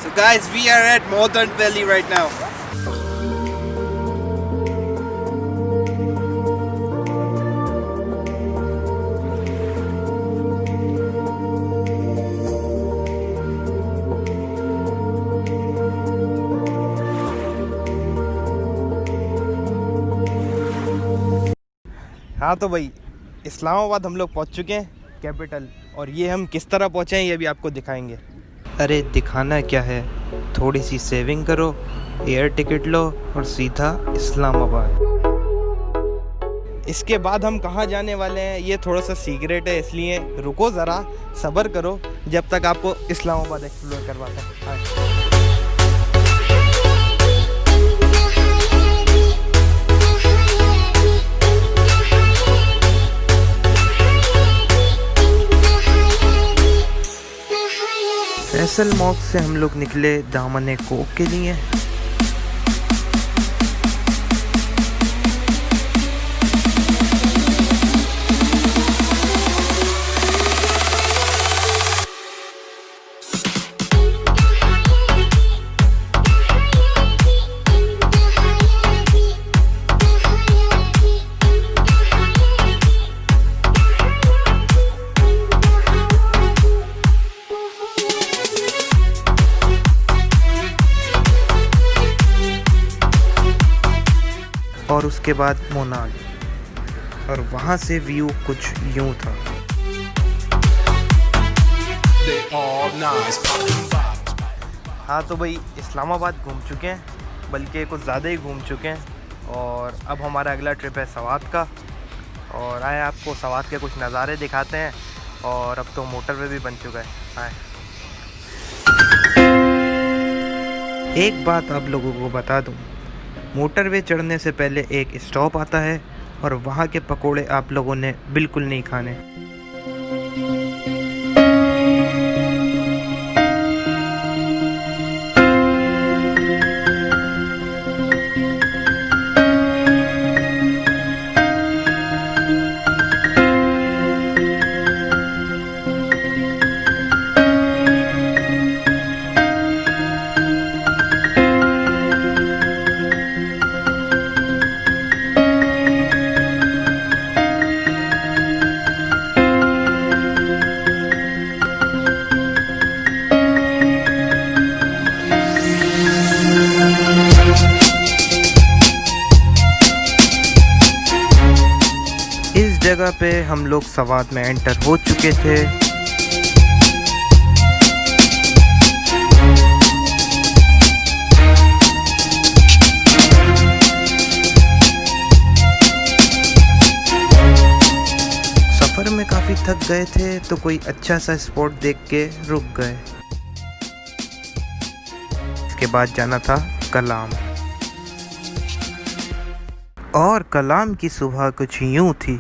So guys, we are at Modern Valley right now. हाँ तो भाई इस्लामाबाद हम लोग पहुँच चुके हैं, कैपिटल। और ये हम किस तरह पहुँचे हैं ये भी आपको दिखाएंगे। अरे दिखाना क्या है, थोड़ी सी सेविंग करो, एयर टिकट लो और सीधा इस्लामाबाद। इसके बाद हम कहाँ जाने वाले हैं ये थोड़ा सा सीक्रेट है, इसलिए रुको ज़रा, सब्र करो जब तक आपको इस्लामाबाद एक्सप्लोर करवाते हैं। फैसल मॉस्क से हम लोग निकले दामन कोक के लिए। और उसके बाद मोनाल, और वहाँ से व्यू कुछ यूँ था। हाँ तो भाई इस्लामाबाद घूम चुके हैं, बल्कि कुछ ज़्यादा ही घूम चुके हैं। और अब हमारा अगला ट्रिप है सवात का, और आए आपको सवात के कुछ नज़ारे दिखाते हैं। और अब तो मोटरवे भी बन चुका है। आए एक बात आप लोगों को बता दूं, मोटरवे चढ़ने से पहले एक स्टॉप आता है और वहाँ के पकोड़े आप लोगों ने बिल्कुल नहीं खाने। इस जगह पे हम लोग सवात में एंटर हो चुके थे। सफ़र में काफ़ी थक गए थे तो कोई अच्छा सा स्पॉट देख के रुक गए। इसके बाद जाना था कलाम, और कलाम की सुबह कुछ यूं थी।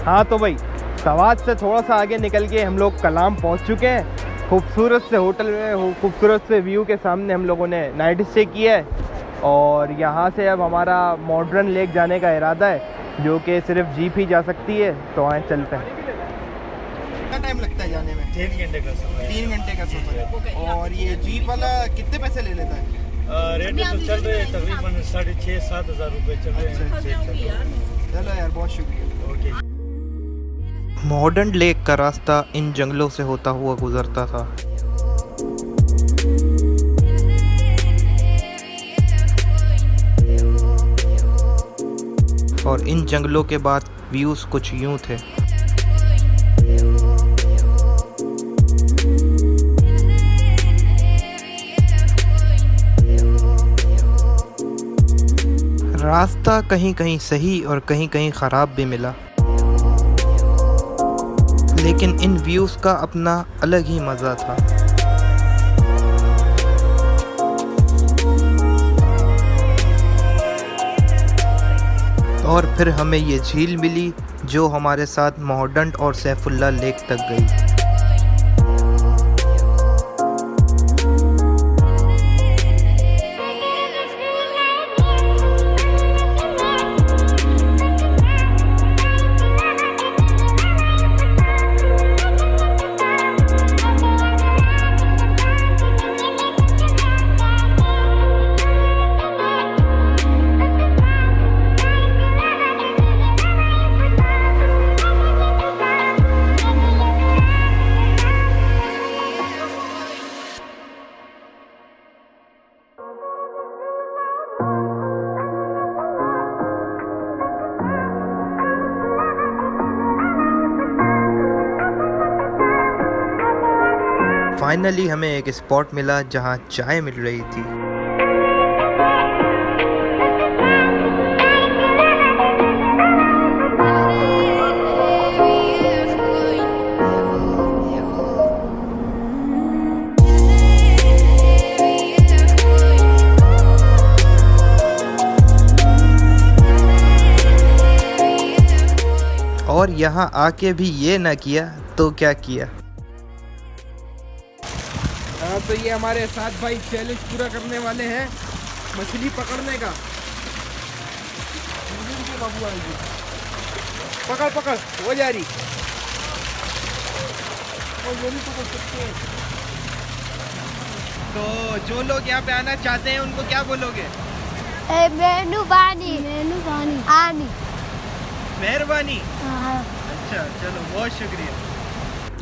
हाँ तो भाई सवात से थोड़ा सा आगे निकल के हम लोग कलाम पहुँच चुके हैं। खूबसूरत से होटल में, खूबसूरत से व्यू के सामने हम लोगों ने नाइट स्टे किया है। और यहाँ से अब हमारा मॉडर्न लेक जाने का इरादा है, जो कि सिर्फ जीप ही जा सकती है। तो आए चलते हैं। कितना टाइम लगता है जाने में? 3 घंटे का सफर। 3 घंटे का सफर। और ये जीप वाला कितने पैसे ले लेता है? रेट तो चल रहे हैं तकरीबन 6,500-7 हज़ार रुपये चल रहे हैं। चलो यार, बहुत शुक्रिया। ओके। मॉडर्न लेक का रास्ता इन जंगलों से होता हुआ गुजरता था। और इन जंगलों के बाद व्यूज़ कुछ यूं थे। रास्ता कहीं कहीं सही और कहीं कहीं ख़राब भी मिला, लेकिन इन व्यूज़ का अपना अलग ही मज़ा था। और फिर हमें ये झील मिली जो हमारे साथ मॉडर्न और सैफुल्ला लेक तक गई। फाइनली हमें एक स्पॉट मिला जहां चाय मिल रही थी। और यहाँ आके भी ये ना किया तो क्या किया। हाँ, तो ये हमारे साथ भाई चैलेंज पूरा करने वाले हैं मछली पकड़ने का। पकड़ पकड़, हो जा रही। तो जो लोग यहाँ पे आना चाहते हैं उनको क्या बोलोगे? मेहरबानी आनी। मेहरबानी। अच्छा, चलो, बहुत शुक्रिया।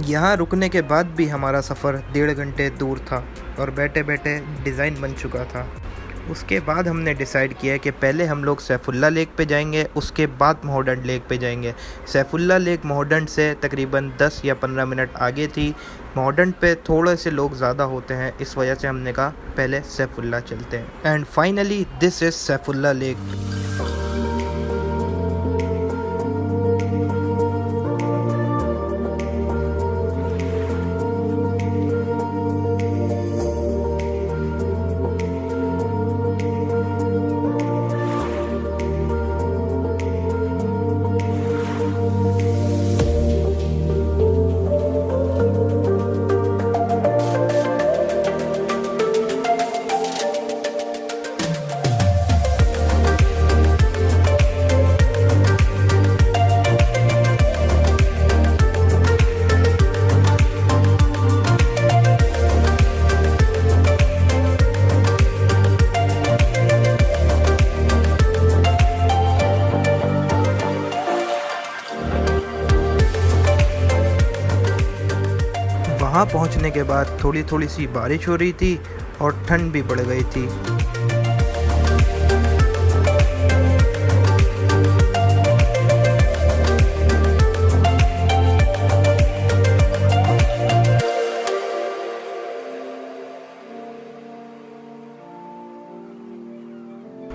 यहाँ रुकने के बाद भी हमारा सफ़र 1.5 घंटे दूर था और बैठे बैठे डिज़ाइन बन चुका था। उसके बाद हमने डिसाइड किया कि पहले हम लोग सैफुल्ला लेक पे जाएंगे, उसके बाद मॉडर्न लेक पे जाएंगे। सैफुल्ला लेक मॉडर्न से तकरीबन 10 या 15 मिनट आगे थी। मॉडर्न पे थोड़े से लोग ज़्यादा होते हैं, इस वजह से हमने कहा पहले सैफुल्ला चलते हैं। And finally this is Saifullah lake. वहाँ पहुँचने के बाद थोड़ी थोड़ी सी बारिश हो रही थी और ठंड भी बढ़ गई थी।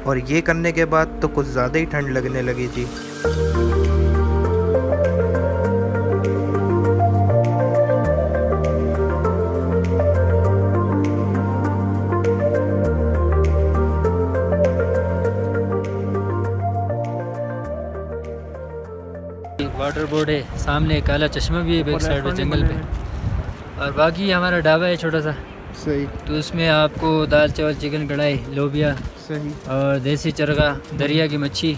और ये करने के बाद तो कुछ ज़्यादा ही ठंड लगने लगी थी। वाटर बोर्ड है, सामने काला चश्मा भी है बैक साइड पे जंगल पे, और बाकी हमारा ढाबा है छोटा सा। सही। तो उसमें आपको दाल चावल चिकन कढ़ाई लोबिया सही और देसी चरगा दरिया की मच्छी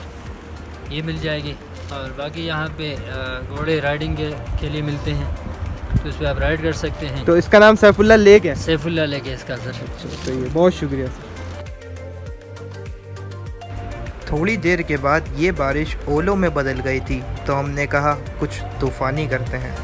ये मिल जाएगी। और बाकी यहाँ पे घोड़े राइडिंग के लिए मिलते हैं, तो उस पर आप राइड कर सकते हैं। तो इसका नाम सैफुल्ला लेक है? सैफुल्ला लेक है इसका सर। सही है, बहुत शुक्रिया सर। थोड़ी देर के बाद ये बारिश ओलों में बदल गई थी, तो हमने कहा कुछ तूफ़ानी करते हैं।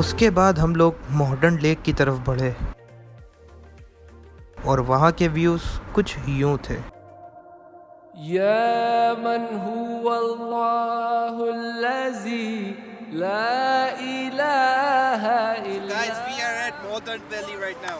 उसके बाद हम लोग मॉडर्न लेक की तरफ बढ़े और वहाँ के व्यूज़ कुछ यूँ थे। या मन हुवल्लाहुल्लज़ी ला इलाहा इल्ला Guys, we are at Modern Valley right now.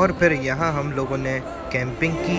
और फिर यहाँ हम लोगों ने कैंपिंग की।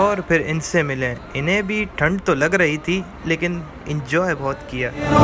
और फिर इनसे मिले। इन्हें भी ठंड तो लग रही थी लेकिन इंजॉय बहुत किया।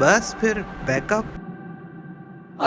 बस फिर बैकअप।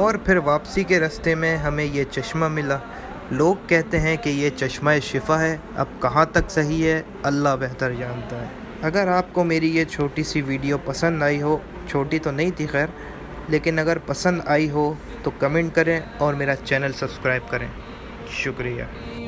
और फिर वापसी के रास्ते में हमें ये चश्मा मिला। लोग कहते हैं कि ये चश्मा शिफा है। अब कहाँ तक सही है अल्लाह बेहतर जानता है। अगर आपको मेरी ये छोटी सी वीडियो पसंद आई हो, छोटी तो नहीं थी खैर, लेकिन अगर पसंद आई हो तो कमेंट करें और मेरा चैनल सब्सक्राइब करें। शुक्रिया।